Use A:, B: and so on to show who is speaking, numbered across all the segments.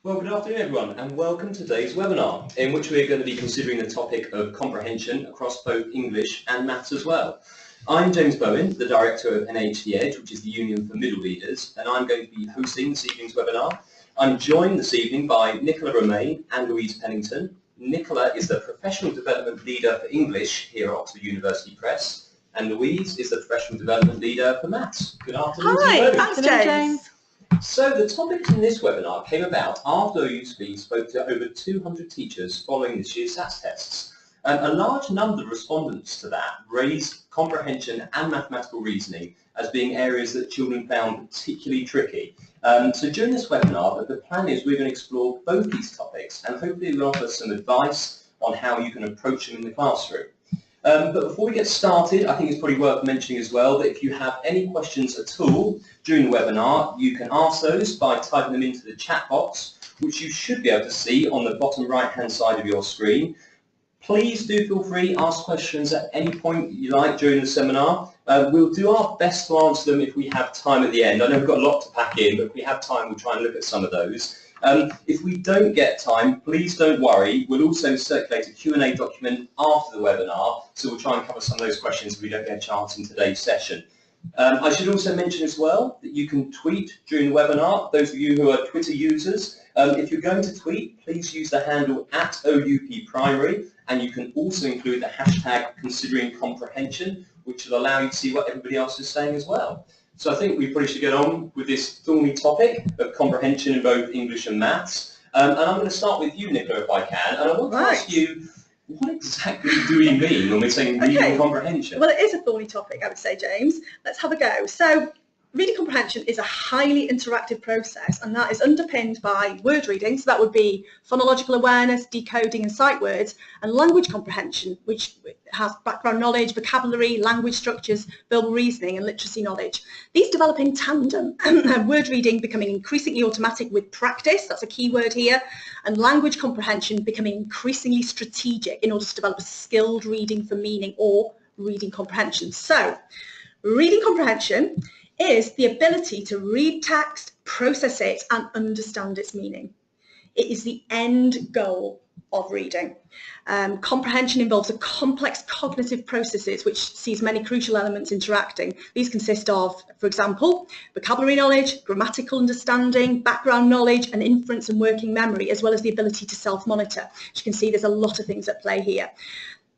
A: Well, good afternoon everyone and welcome to today's webinar in which we're going to be considering the topic of comprehension across both English and maths as well. I'm James Bowen, the Director of NHD Edge, which is the Union for Middle Leaders, and I'm going to be hosting this evening's webinar. I'm joined this evening by Nicola Romain and Louise Pennington. Nicola is the Professional Development Leader for English here at Oxford University Press, and Louise is the Professional Development Leader for Maths. Good afternoon to you both.
B: Thanks James.
A: So the topic in this webinar came about after OUSB spoke to over 200 teachers following this year's SATs tests. A large number of respondents to that raised comprehension and mathematical reasoning as being areas that children found particularly tricky. So during this webinar, the plan is we're going to explore both these topics and hopefully we'll offer some advice on how you can approach them in the classroom. But before we get started, I think it's probably worth mentioning as well that if you have any questions at all during the webinar, you can ask those by typing them into the chat box, which you should be able to see on the bottom right-hand side of your screen. Please do feel free to ask questions at any point you like during the seminar. We'll do our best to answer them if we have time at the end. I know we've got a lot to pack in, but if we have time, we'll try and look at some of those. If we don't get time, please don't worry. We'll also circulate a Q&A document after the webinar, so we'll try and cover some of those questions if we don't get a chance in today's session. I should also mention as well that you can tweet during the webinar, those of you who are Twitter users. If you're going to tweet, please use the handle @OUPPrimary, and you can also include the hashtag considering comprehension, which will allow you to see what everybody else is saying as well. So I think we probably should get on with this thorny topic of comprehension in both English and maths. And I'm going to start with you, Nicola, if I can. And I want to ask you, what exactly do we mean when we're saying reading comprehension?
B: Well, it is a thorny topic, I would say, James. Let's have a go. So, reading comprehension is a highly interactive process, and that is underpinned by word reading, so that would be phonological awareness, decoding and sight words, and language comprehension, which has background knowledge, vocabulary, language structures, verbal reasoning and literacy knowledge. These develop in tandem, word reading becoming increasingly automatic with practice, that's a key word here, and language comprehension becoming increasingly strategic in order to develop a skilled reading for meaning or reading comprehension. So, reading comprehension is the ability to read text, process it and understand its meaning. It is the end goal of reading. Comprehension involves a complex cognitive processes which sees many crucial elements interacting. These consist of, for example, vocabulary knowledge, grammatical understanding, background knowledge and inference and working memory, as well as the ability to self-monitor. As you can see, there's a lot of things at play here.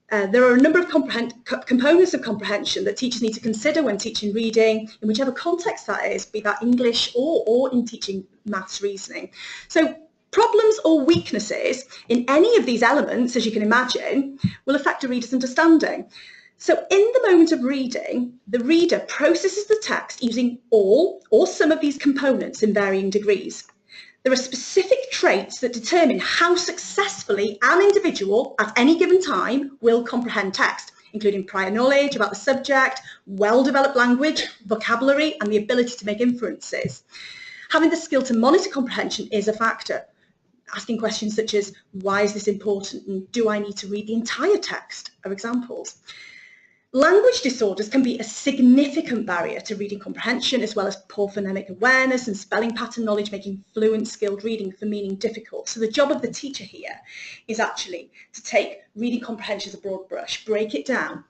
B: There are a number of components of comprehension that teachers need to consider when teaching reading, in whichever context that is, be that English or in teaching maths reasoning. So problems or weaknesses in any of these elements, as you can imagine, will affect a reader's understanding. So in the moment of reading, the reader processes the text using all or some of these components in varying degrees. There are specific traits that determine how successfully an individual at any given time will comprehend text, including prior knowledge about the subject, well-developed language, vocabulary, and the ability to make inferences. Having the skill to monitor comprehension is a factor. Asking questions such as, why is this important, and do I need to read the entire text, are examples. Language disorders can be a significant barrier to reading comprehension, as well as poor phonemic awareness and spelling pattern knowledge, making fluent, skilled reading for meaning difficult. So the job of the teacher here is actually to take reading comprehension as a broad brush, break it down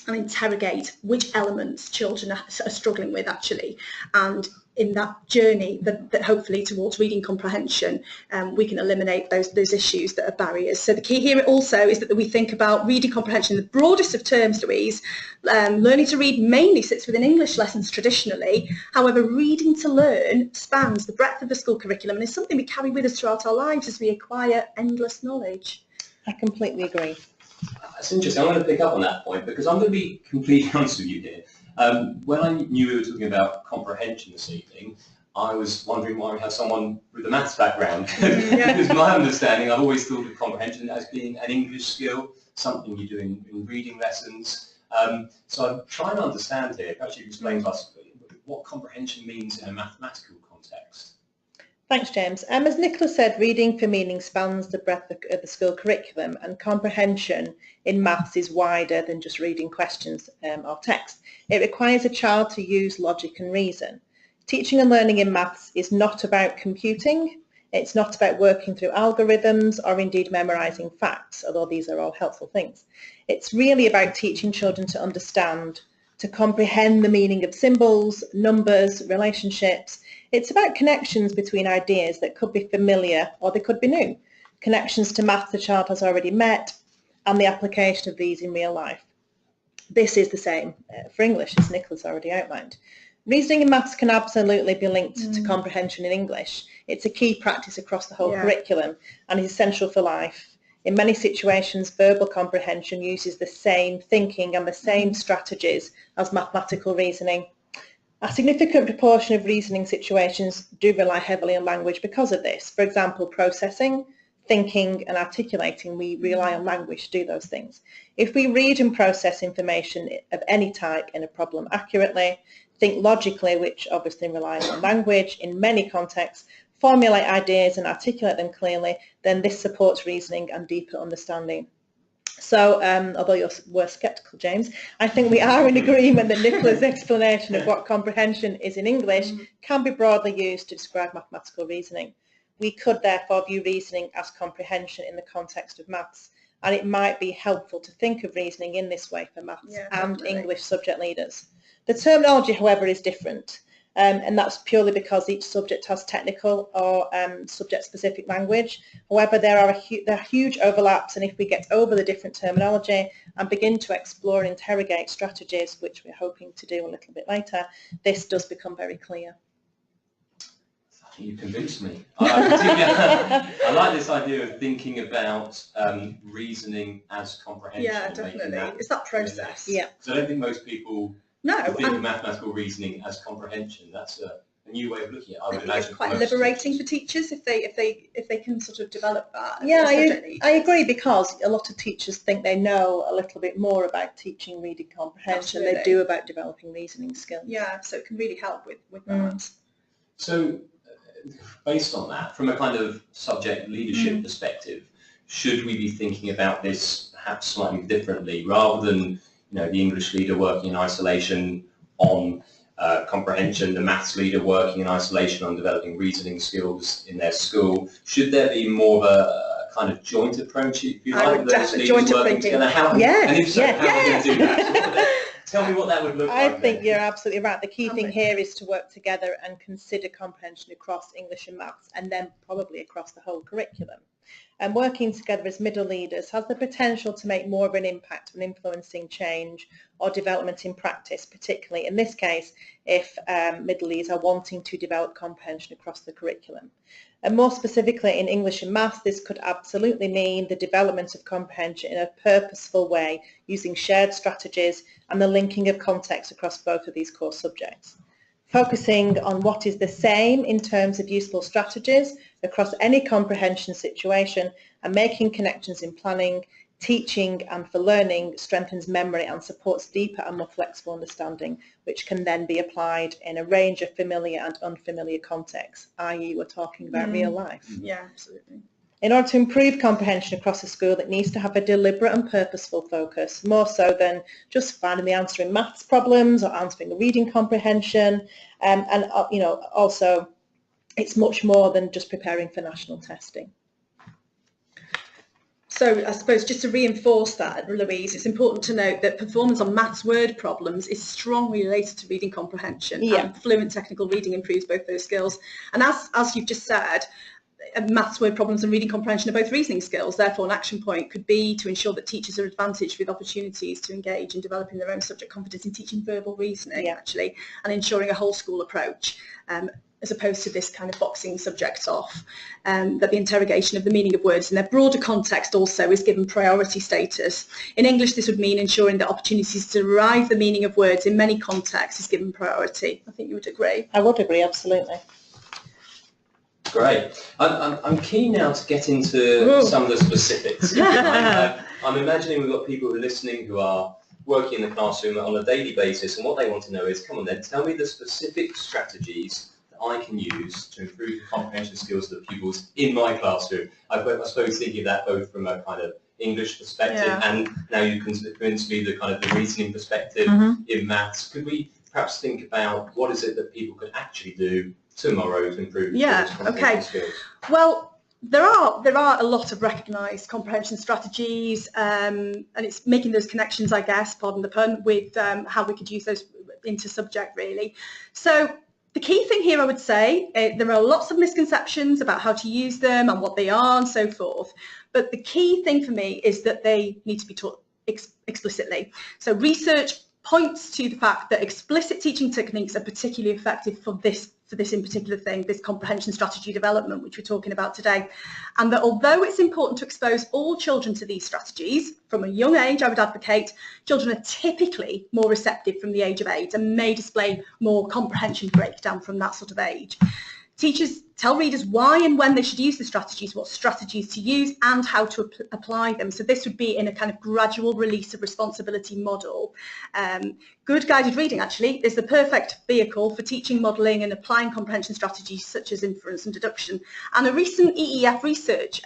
B: and interrogate which elements children are struggling with actually, and in that journey that hopefully towards reading comprehension, we can eliminate those issues that are barriers. So the key here also is that we think about reading comprehension in the broadest of terms, Louise. Learning to read mainly sits within English lessons traditionally. However, reading to learn spans the breadth of the school curriculum and is something we carry with us throughout our lives as we acquire endless knowledge.
C: I completely agree.
A: That's interesting. I'm going to pick up on that point because I'm going to be completely honest with you here. When I knew we were talking about comprehension this evening, I was wondering why we have someone with a maths background. Because my understanding, I've always thought of comprehension as being an English skill, something you do in reading lessons. So I'm trying to understand here, perhaps you explain to us what comprehension means in a mathematical context.
C: Thanks, James. As Nicola said, reading for meaning spans the breadth of the school curriculum, and comprehension in maths is wider than just reading questions or text. It requires a child to use logic and reason. Teaching and learning in maths is not about computing. It's not about working through algorithms or indeed memorising facts, although these are all helpful things. It's really about teaching children to understand, to comprehend the meaning of symbols, numbers, relationships. It's about connections between ideas that could be familiar or they could be new, connections to maths the child has already met, and the application of these in real life. This is the same for English, as Nicola's already outlined. Reasoning in maths can absolutely be linked to comprehension in English. It's a key practice across the whole curriculum and is essential for life. In many situations, verbal comprehension uses the same thinking and the same strategies as mathematical reasoning. A significant proportion of reasoning situations do rely heavily on language because of this. For example, processing, thinking and articulating, we rely on language to do those things. If we read and process information of any type in a problem accurately, think logically, which obviously relies on language in many contexts, formulate ideas and articulate them clearly, then this supports reasoning and deeper understanding. So, although you were sceptical, James, I think we are in agreement that Nicola's explanation of what comprehension is in English can be broadly used to describe mathematical reasoning. We could therefore view reasoning as comprehension in the context of maths, and it might be helpful to think of reasoning in this way for maths and English subject leaders. The terminology, however, is different, and that's purely because each subject has technical or subject-specific language. However, there are huge overlaps, and if we get over the different terminology and begin to explore and interrogate strategies, which we're hoping to do a little bit later, this does become very clear.
A: You convinced me. I like this idea of thinking about reasoning as comprehension.
B: Yeah, definitely. It's that process.
C: Yeah.
A: Because I don't think most people think of mathematical reasoning as comprehension. That's a new way of looking at it. I would imagine
B: it's quite liberating for teachers if they can sort of develop that.
C: Yeah, I agree, because a lot of teachers think they know a little bit more about teaching reading comprehension than they do about developing reasoning skills.
B: Yeah, so it can really help with that.
A: So, based on that, from a kind of subject leadership perspective, should we be thinking about this perhaps slightly differently, rather than the English leader working in isolation on comprehension, the maths leader working in isolation on developing reasoning skills in their school? Should there be more of a kind of joint approach, if you like, those leaders working together? And if so, how are we going to do that? Tell me what that would look like.
C: I think you're absolutely right. The key thing here is to work together and consider comprehension across English and maths, and then probably across the whole curriculum. And working together as middle leaders has the potential to make more of an impact on influencing change or development in practice, particularly in this case if middle leaders are wanting to develop comprehension across the curriculum. And more specifically in English and maths, this could absolutely mean the development of comprehension in a purposeful way, using shared strategies and the linking of context across both of these core subjects. Focusing on what is the same in terms of useful strategies across any comprehension situation and making connections in planning, teaching and for learning strengthens memory and supports deeper and more flexible understanding, which can then be applied in a range of familiar and unfamiliar contexts, i.e. we're talking about real life.
B: Yeah, absolutely.
C: In order to improve comprehension across a school, it needs to have a deliberate and purposeful focus, more so than just finding the answer in maths problems or answering a reading comprehension. Also, it's much more than just preparing for national testing.
B: So I suppose just to reinforce that, Louise, it's important to note that performance on maths word problems is strongly related to reading comprehension. And fluent technical reading improves both those skills. And as you've just said, maths word problems and reading comprehension are both reasoning skills. Therefore, an action point could be to ensure that teachers are advantaged with opportunities to engage in developing their own subject competence in teaching verbal reasoning, actually, and ensuring a whole school approach, as opposed to this kind of boxing subjects off. That the interrogation of the meaning of words in their broader context also is given priority status. In English, this would mean ensuring that opportunities to derive the meaning of words in many contexts is given priority. I think you would agree.
C: I would agree, absolutely.
A: Great. I'm keen now to get into some of the specifics. I'm imagining we've got people who are listening who are working in the classroom on a daily basis, and what they want to know is, come on then, tell me the specific strategies that I can use to improve the comprehension skills of the pupils in my classroom. I suppose thinking of that both from a kind of English perspective and now you can convince me the kind of the reasoning perspective in maths. Could we perhaps think about what is it that people could actually do tomorrow to improve
B: Yeah,
A: those comprehension
B: okay.
A: skills?
B: Well, there are a lot of recognised comprehension strategies, and it's making those connections, I guess, pardon the pun, with how we could use those into subject really. So the key thing here, I would say, there are lots of misconceptions about how to use them and what they are and so forth. But the key thing for me is that they need to be taught explicitly. So research points to the fact that explicit teaching techniques are particularly effective for this in particular thing, this comprehension strategy development, which we're talking about today. And that although it's important to expose all children to these strategies from a young age, I would advocate, children are typically more receptive from the age of 8 and may display more comprehension breakdown from that sort of age. Teachers tell readers why and when they should use the strategies, what strategies to use and how to apply them. So this would be in a kind of gradual release of responsibility model. Good guided reading actually is the perfect vehicle for teaching, modelling and applying comprehension strategies such as inference and deduction. And a recent EEF research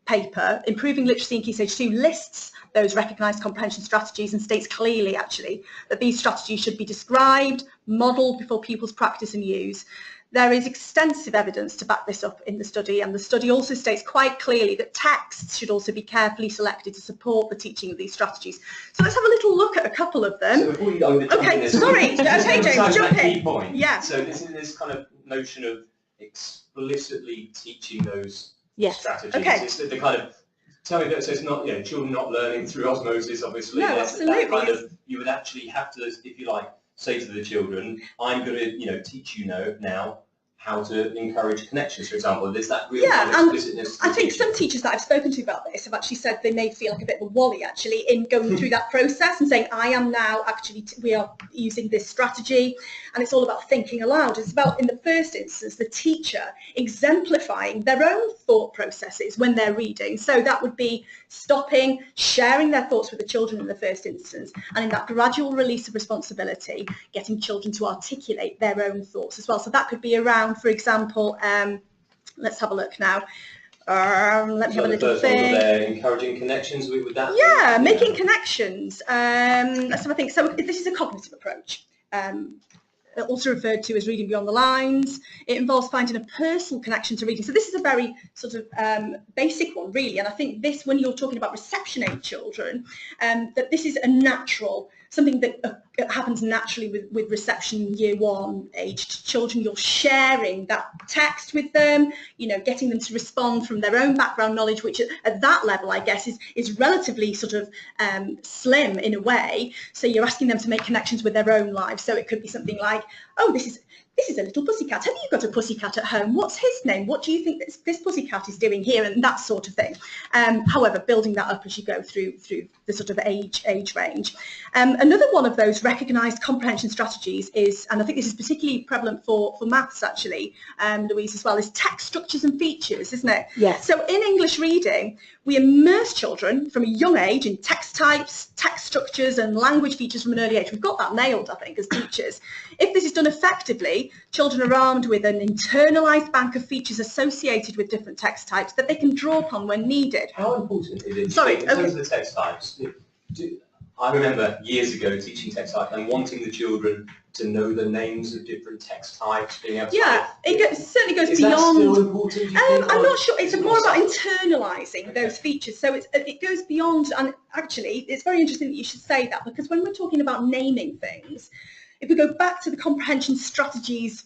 B: paper, Improving Literacy in Key Stage 2, lists those recognised comprehension strategies and states clearly actually that these strategies should be described, modelled before pupils practice and use. There is extensive evidence to back this up in the study, and the study also states quite clearly that texts should also be carefully selected to support the teaching of these strategies. So let's have a little look at a couple of them.
A: So before you go into
B: okay,
A: this,
B: sorry, okay, James, jump in.
A: Key point.
B: Yeah.
A: So this is this kind of notion of explicitly teaching those strategies.
B: Okay.
A: It's the kind of tell me that so it's not children not learning through osmosis, obviously.
B: No, absolutely.
A: That kind of, you would actually have to, if you like, say to the children, I'm going to teach you now how to encourage connections, for example. There's that real kind of explicitness.
B: I think some teachers that I've spoken to about this have actually said they may feel like a bit of a wally actually in going through that process and saying, I am now actually, we are using this strategy, and it's all about thinking aloud. It's about, in the first instance, the teacher exemplifying their own thought processes when they're reading. So that would be stopping, sharing their thoughts with the children in the first instance, and in that gradual release of responsibility, getting children to articulate their own thoughts as well. So that could be around, for example, let's have a look now. Let me have a little think.
A: Encouraging connections with that.
B: Yeah, making connections. Let's have a think. So this is a cognitive approach. Also referred to as reading beyond the lines. It involves finding a personal connection to reading. So this is a very sort of basic one, really. And I think this, when you're talking about reception age children, that this is a natural, something that happens naturally with reception year 1 aged children. You're sharing that text with them, getting them to respond from their own background knowledge, which at that level, I guess, is relatively sort of slim in a way. So you're asking them to make connections with their own lives. So it could be something like, oh, this is a little pussycat. Have you got a pussycat at home? What's his name? What do you think this pussycat is doing here? And that sort of thing. However, building that up as you go through the sort of age range. Another one of those recognised comprehension strategies is, and I think this is particularly prevalent for maths actually, Louise, as well, is text structures and features, isn't it?
C: Yes.
B: So in English reading, we immerse children from a young age in text types, text structures and language features from an early age. We've got that nailed, I think, as teachers. If this is done effectively, children are armed with an internalised bank of features associated with different text types that they can draw upon when needed.
A: How important is it?
B: Sorry,
A: in terms of the text types, I remember years ago teaching text types and wanting the children to know the names of different text types, being able to...
B: Yeah, it certainly goes
A: is
B: beyond...
A: That still important,
B: I'm not sure. It's more about internalising those features. So it goes beyond, and actually it's very interesting that you should say that, because when we're talking about naming things, if we go back to the comprehension strategies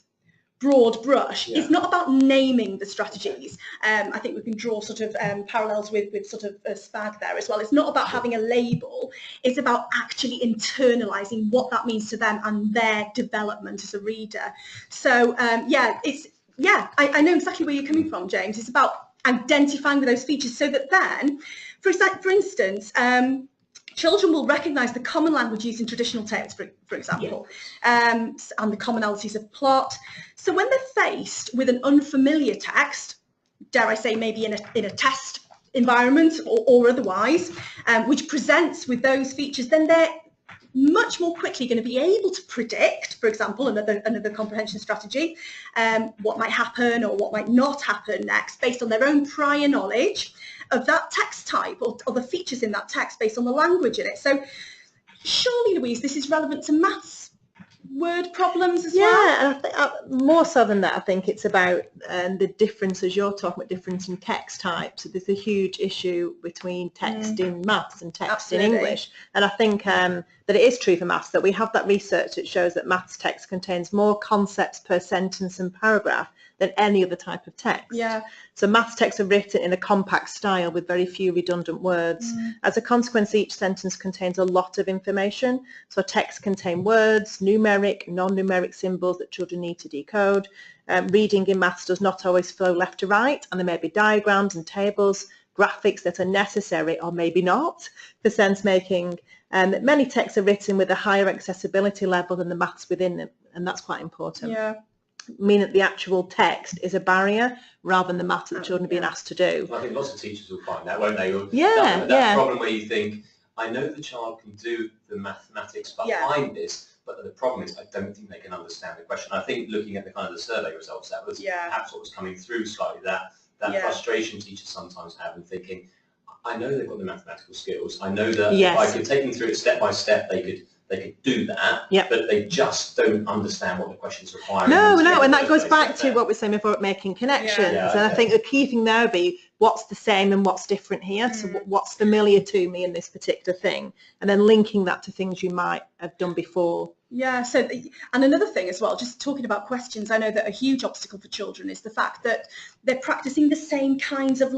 B: broad brush, it's not about naming the strategies. I think we can draw sort of parallels with sort of a SPAG there as well. It's not about having a label, it's about actually internalising what that means to them and their development as a reader. So I know exactly where you're coming from, James. It's about identifying with those features so that then, for instance, children will recognise the common language used in traditional tales, for example, and the commonalities of plot. So when they're faced with an unfamiliar text, dare I say maybe in a test environment or otherwise, which presents with those features, then they're much more quickly going to be able to predict, for example, another comprehension strategy, what might happen or what might not happen next based on their own prior knowledge of that text type or the features in that text based on the language in it. So surely, Louise, this is relevant to maths word problems as well?
C: Yeah, and I think more so than that, I think it's about the differences you're talking about, difference in text types. So there's a huge issue between text in maths and text in English. And I think that it is true for maths, that we have that research that shows that maths text contains more concepts per sentence and paragraph than any other type of text.
B: Yeah.
C: So maths texts are written in a compact style with very few redundant words. As a consequence, each sentence contains a lot of information. So texts contain words, numeric, non-numeric symbols that children need to decode. Reading in maths does not always flow left to right, and there may be diagrams and tables, graphics that are necessary or maybe not for sense making. Many texts are written with a higher accessibility level than the maths within them, and that's quite important.
B: Yeah.
C: Mean that the actual text is a barrier rather than the maths that the children are being asked to do.
A: I think lots of teachers will find that, won't they?
C: That
A: problem where you think, I know the child can do the mathematics behind this, but the problem is I don't think they can understand the question. I think looking at the kind of the survey results, that was perhaps what was coming through slightly, that frustration teachers sometimes have in thinking, I know they've got the mathematical skills, I know that if I could take them through it step by step, they could do that, but they just don't understand what the questions require.
C: No, and that goes back to what we were saying before, making connections. And I think the key thing there would be, what's the same and what's different here? So what's familiar to me in this particular thing? And then linking that to things you might have done before.
B: Yeah, so, and another thing as well, just talking about questions, I know that a huge obstacle for children is the fact that they're practicing the same kinds of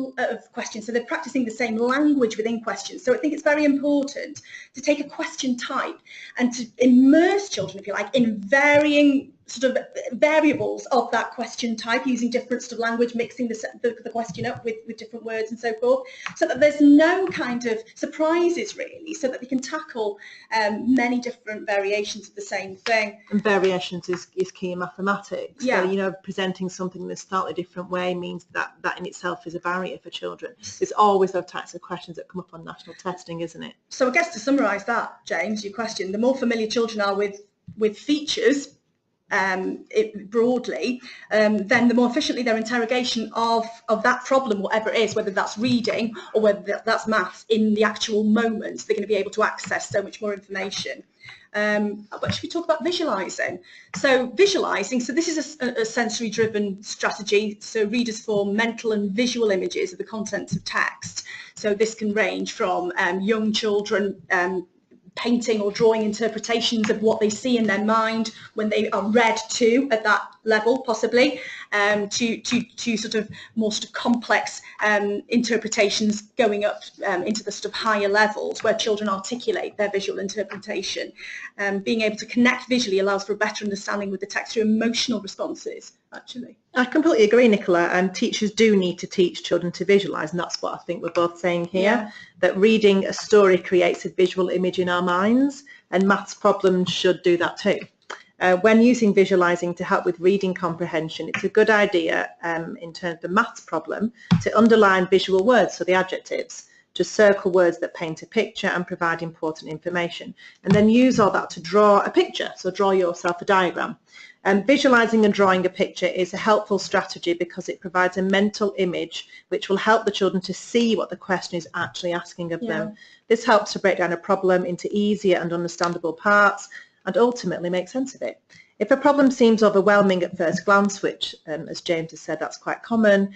B: questions, so they're practicing the same language within questions. So I think it's very important to take a question type and to immerse children, if you like, in varying sort of variables of that question type, using different sort of language, mixing the question up with different words and so forth, so that there's no kind of surprises really, so that they can tackle many different variations of the same thing.
C: And variations is key in mathematics.
B: Yeah.
C: So, you know, presenting something in a slightly different way means that in itself is a barrier for children. It's always those types of questions that come up on national testing, isn't it?
B: So I guess to summarise that, James, your question, the more familiar children are with features, broadly, then the more efficiently their interrogation of that problem, whatever it is, whether that's reading or whether that's maths, in the actual moments, they're going to be able to access so much more information. But should we talk about visualising? So visualising, so this is a sensory driven strategy, so readers form mental and visual images of the contents of text. So this can range from young children painting or drawing interpretations of what they see in their mind when they are read to at that level, possibly, to sort of more sort of complex interpretations going up into the sort of higher levels where children articulate their visual interpretation. Being able to connect visually allows for a better understanding with the text through emotional responses, actually.
C: I completely agree, Nicola, and teachers do need to teach children to visualise, and that's what I think we're both saying here, that reading a story creates a visual image in our minds, and maths problems should do that too. When using visualising to help with reading comprehension, it's a good idea in terms of the maths problem to underline visual words, so the adjectives, to circle words that paint a picture and provide important information, and then use all that to draw a picture, so draw yourself a diagram. Visualising and drawing a picture is a helpful strategy because it provides a mental image which will help the children to see what the question is actually asking of them. This helps to break down a problem into easier and understandable parts and ultimately make sense of it. If a problem seems overwhelming at first glance, which, as James has said, that's quite common,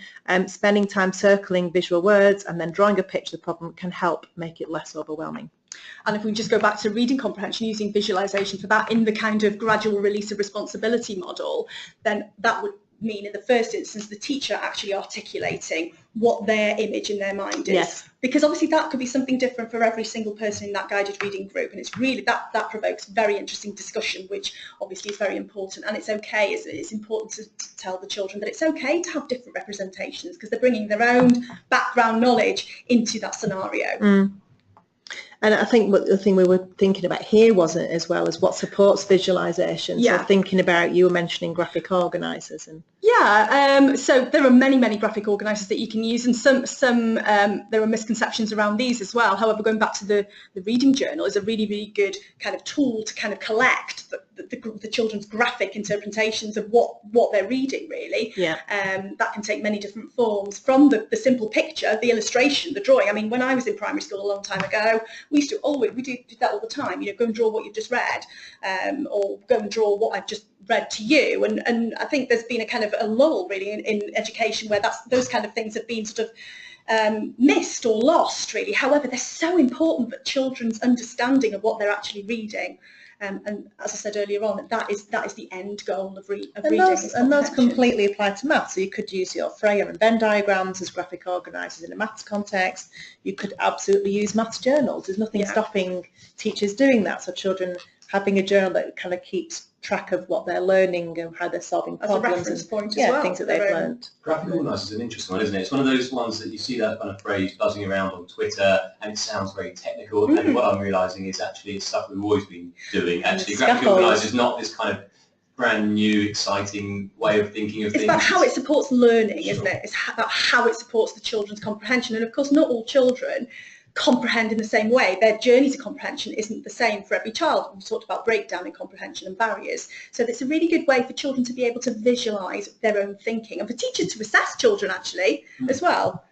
C: spending time circling visual words and then drawing a picture of the problem can help make it less overwhelming.
B: And if we just go back to reading comprehension, using visualisation for that in the kind of gradual release of responsibility model, then that would mean in the first instance the teacher actually articulating what their image in their mind is.
C: Yes.
B: Because obviously that could be something different for every single person in that guided reading group, and it's really that provokes very interesting discussion, which obviously is very important. And it's okay, it's important to tell the children that it's okay to have different representations because they're bringing their own background knowledge into that scenario.
C: And I think what the thing we were thinking about here wasn't as well as what supports visualisation. So thinking about, you were mentioning graphic organisers and
B: so there are many graphic organisers that you can use, and some there are misconceptions around these as well. However, going back to the reading journal is a really good kind of tool to kind of collect the children's graphic interpretations of what they're reading, really.
C: Yeah.
B: That can take many different forms, from the simple picture, the illustration, the drawing. I mean, when I was in primary school a long time ago, we did that all the time. You know, go and draw what you've just read, or go and draw what I've just read to you. And I think there's been a kind of a lull really in education where those kind of things have been sort of missed or lost, really. However, they're so important that children's understanding of what they're actually reading, and as I said earlier on, that is the end goal of reading.
C: And those completely apply to maths. So you could use your Freya and Venn diagrams as graphic organisers in a maths context. You could absolutely use maths journals. There's nothing stopping teachers doing that. So children having a journal that kind of keeps track of what they're learning and how they're solving problems.
B: As a reference point as well.
C: Things that they've learned.
A: Graphic organisers is an interesting one, isn't it? It's one of those ones that you see that kind of phrase buzzing around on Twitter, and it sounds very technical. And what I'm realising is actually it's stuff we've always been doing. Actually, graphic organiser is not this kind of brand new, exciting way of thinking of things.
B: It's about how it supports learning, isn't it? It's about how it supports the children's comprehension. And of course, not all children comprehend in the same way. Their journey to comprehension isn't the same for every child. We've talked about breakdown in comprehension and barriers. So it's a really good way for children to be able to visualise their own thinking, and for teachers to assess children actually as well.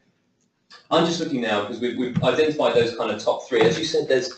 A: I'm just looking now because we've identified those kind of top three. As you said, there's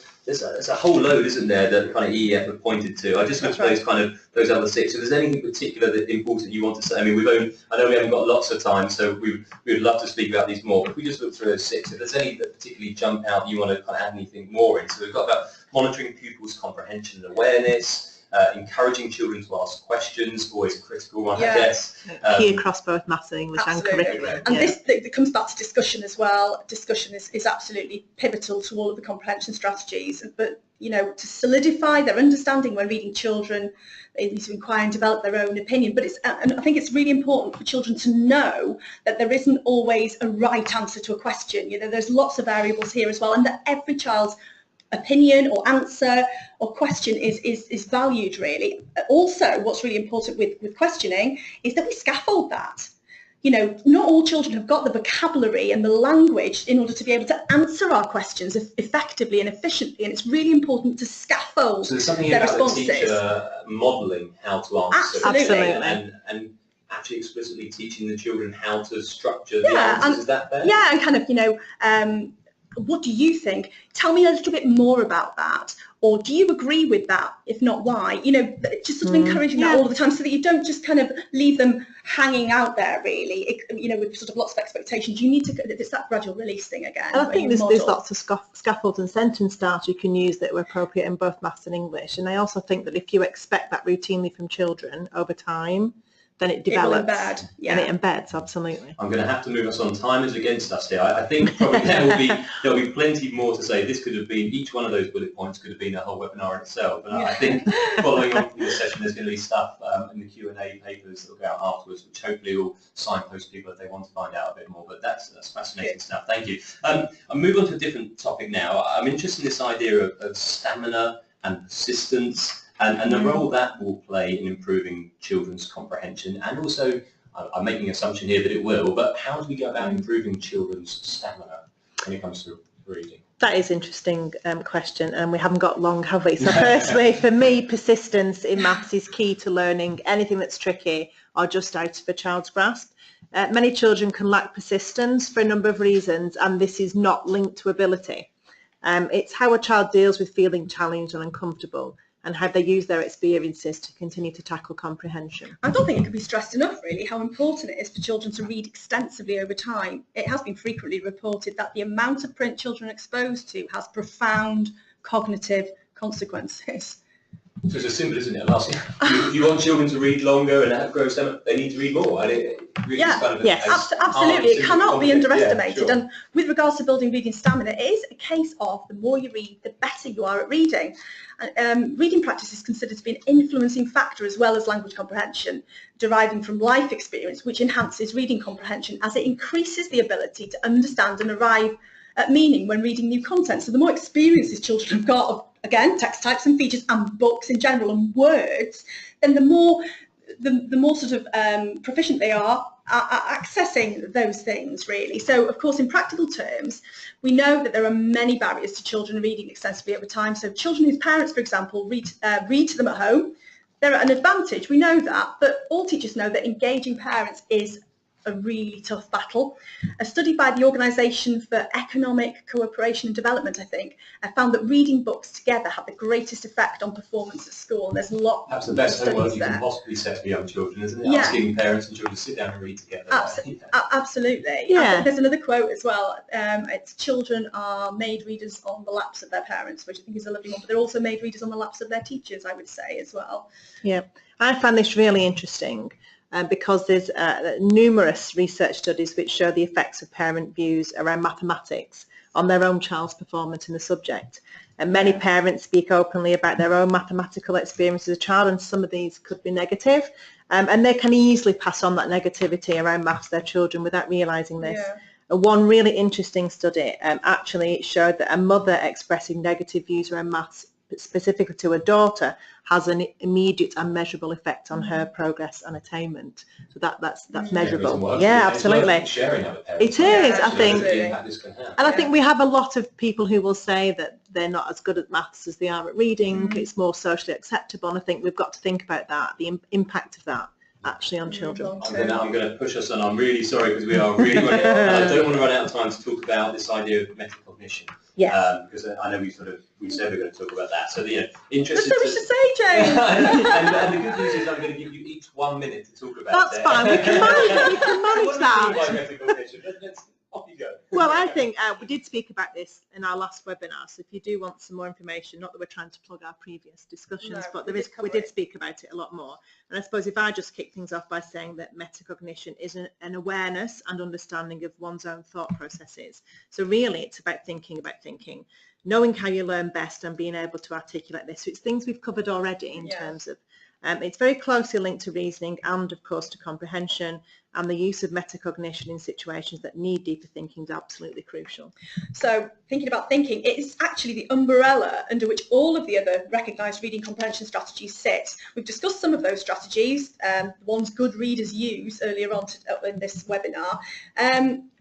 A: a whole load, isn't there, that kind of EEF have pointed to. I just looked at those other six. If there's anything particular that important you want to say, I mean, I know we haven't got lots of time, so we would love to speak about these more. But if we just look through those six, if there's any that particularly jump out, you want to kind of add anything more in. So we've got about monitoring pupils' comprehension and awareness. Encouraging children to ask questions, always a critical one, I guess.
C: Key across both maths and English and curriculum.
B: And this comes back to discussion as well. Discussion is absolutely pivotal to all of the comprehension strategies. But, you know, to solidify their understanding when reading children, they need to inquire and develop their own opinion. But and I think it's really important for children to know that there isn't always a right answer to a question. You know, there's lots of variables here as well, and that every child's opinion or answer or question is valued, really. Also, what's really important with questioning is that we scaffold that. You know, not all children have got the vocabulary and the language in order to be able to answer our questions effectively and efficiently, and it's really important to scaffold
A: so there's something
B: their
A: about
B: responses.
A: The teacher modelling how to answer.
B: Absolutely.
A: And actually explicitly teaching the children how to structure the answers. Is that fair?
B: Yeah, and kind of, you know, what do you think? Tell me a little bit more about that. Or do you agree with that? If not, why? You know, just sort of encouraging that all the time, so that you don't just kind of leave them hanging out there, really, you know, with sort of lots of expectations. You need to, it's that gradual release thing again.
C: And I think there's lots of scaffolds and sentence starts you can use that are appropriate in both maths and English. And I also think that if you expect that routinely from children over time, then it develops and it embeds, absolutely.
A: I'm going to have to move us on. Time is against us here. I think probably there'll be plenty more to say. This could have been, each one of those bullet points could have been a whole webinar in itself. But I think following on from this session, there's going to be stuff in the Q&A papers that will go out afterwards, which hopefully will signpost people if they want to find out a bit more. But that's fascinating stuff. Thank you. I'll move on to a different topic now. I'm interested in this idea of stamina and persistence. And the role that will play in improving children's comprehension, and also, I'm making an assumption here that it will, but how do we go about improving children's stamina when it comes to reading?
C: That is an interesting question, and we haven't got long, have we? So firstly, for me, persistence in maths is key to learning anything that's tricky or just out of a child's grasp. Many children can lack persistence for a number of reasons, and this is not linked to ability. It's how a child deals with feeling challenged and uncomfortable, and how they use their experiences to continue to tackle comprehension.
B: I don't think it can be stressed enough, really, how important it is for children to read extensively over time. It has been frequently reported that the amount of print children are exposed to has profound cognitive consequences.
A: So it's as simple, isn't it? If you want children to read longer and have grow stamina, they need to read more. And it really is kind of
B: absolutely. It cannot be underestimated.
A: Yeah, sure.
B: And with regards to building reading stamina, it is a case of the more you read, the better you are at reading. Reading practice is considered to be an influencing factor as well as language comprehension, deriving from life experience, which enhances reading comprehension as it increases the ability to understand and arrive at meaning when reading new content. So the more experiences children have got of, again, text types and features and books in general and words, then the more sort of proficient they are at accessing those things, really. So, of course, in practical terms, we know that there are many barriers to children reading extensively over time. So children whose parents, for example, read to them at home, they're at an advantage, we know that, but all teachers know that engaging parents is a really tough battle. A study by the Organisation for Economic Cooperation and Development, I think, found that reading books together have the greatest effect on performance at school, and there's a lot
A: Perhaps the best homework you
B: there.
A: can possibly set for young children, isn't it?
B: Yeah.
A: Asking parents and children to sit down and read together.
B: Absolutely.
C: Yeah.
B: I think there's another quote as well. It's children are made readers on the laps of their parents, which I think is a lovely one, but they're also made readers on the laps of their teachers, I would say, as well.
C: Yeah, I find this really interesting because there's numerous research studies which show the effects of parent views around mathematics on their own child's performance in the subject. And many parents speak openly about their own mathematical experience as a child, and some of these could be negative. And they can easily pass on that negativity around maths to their children without realising this.
B: Yeah.
C: One really interesting study actually showed that a mother expressing negative views around maths specifically to a daughter has an immediate and measurable effect on her progress and attainment. So that's measurable. Yeah, absolutely.
A: Sharing that with parents.
C: It is, I think.
A: The impact this can have.
C: And I think we have a lot of people who will say that they're not as good at maths as they are at reading. It's more socially acceptable. And I think we've got to think about that, the impact of that actually on children.
A: I'm going to push us on. I'm really sorry because we are really running out. And I don't want to run out of time to talk about this idea of metacognition.
C: Yes.
A: Because I know we said we're going to talk about that. So, interested.
B: That's so much to say, James.
A: and the good news is I'm going to give you each 1 minute to talk about
C: That's fine. We can manage that.
A: Off you go.
C: Well, I think we did speak about this in our last webinar, so if you do want some more information, not that we're trying to plug our previous discussions, but we did speak about it a lot more. And I suppose if I just kick things off by saying that metacognition is an awareness and understanding of one's own thought processes. So really it's about thinking, knowing how you learn best and being able to articulate this. So it's things we've covered already in terms of, it's very closely linked to reasoning and of course to comprehension, and the use of metacognition in situations that need deeper thinking is absolutely crucial.
B: So thinking about thinking, it is actually the umbrella under which all of the other recognised reading comprehension strategies sit. We've discussed some of those strategies, the ones good readers use earlier on in this webinar.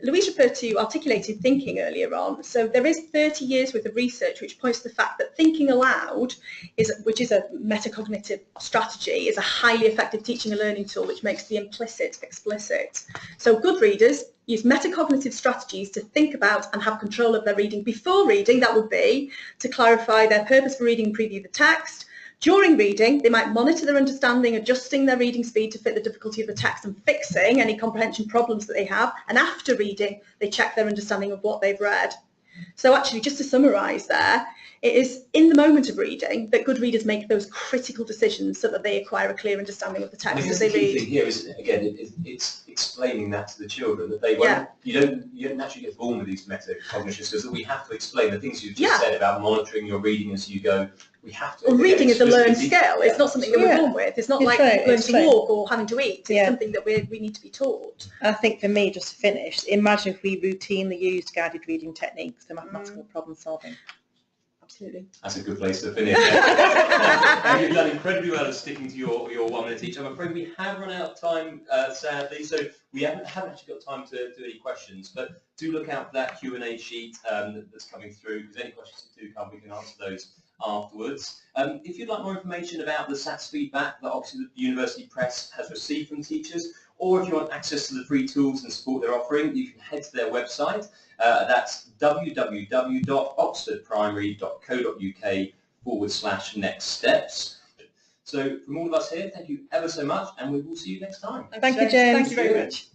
B: Louise referred to articulated thinking earlier on. So there is 30 years worth of research which points to the fact that thinking aloud, which is a metacognitive strategy, is a highly effective teaching and learning tool which makes the implicit explicit. So good readers use metacognitive strategies to think about and have control of their reading before reading. That would be to clarify their purpose for reading and preview the text. During reading, they might monitor their understanding, adjusting their reading speed to fit the difficulty of the text and fixing any comprehension problems that they have. And after reading, they check their understanding of what they've read. So actually, just to summarise there, it is in the moment of reading that good readers make those critical decisions so that they acquire a clear understanding of the text as they read.
A: The key thing here is, again, it's explaining that to the children, that they won't, you don't naturally get born with these metacognitions, because we have to explain the things you've just said about monitoring your reading as you go. We have to.
B: Well, reading is a learned skill. It's not something that we're born with. It's not like learning to walk or having to eat. It's something that we need to be taught.
C: I think for me, just to finish, imagine if we routinely used guided reading techniques for mathematical problem solving. Absolutely.
A: That's a good place to finish. And you've done incredibly well at sticking to your 1 minute each. I'm afraid we have run out of time, sadly, so we haven't actually got time to do any questions, but do look out for that Q&A sheet that's coming through, because any questions that do come, we can answer those afterwards. If you'd like more information about the SATS feedback that obviously the University Press has received from teachers, or if you want access to the free tools and support they're offering, you can head to their website. That's www.oxfordprimary.co.uk/next steps. So from all of us here, thank you ever so much, and we will see you next time.
C: Thank you, James.
B: Thank you very much.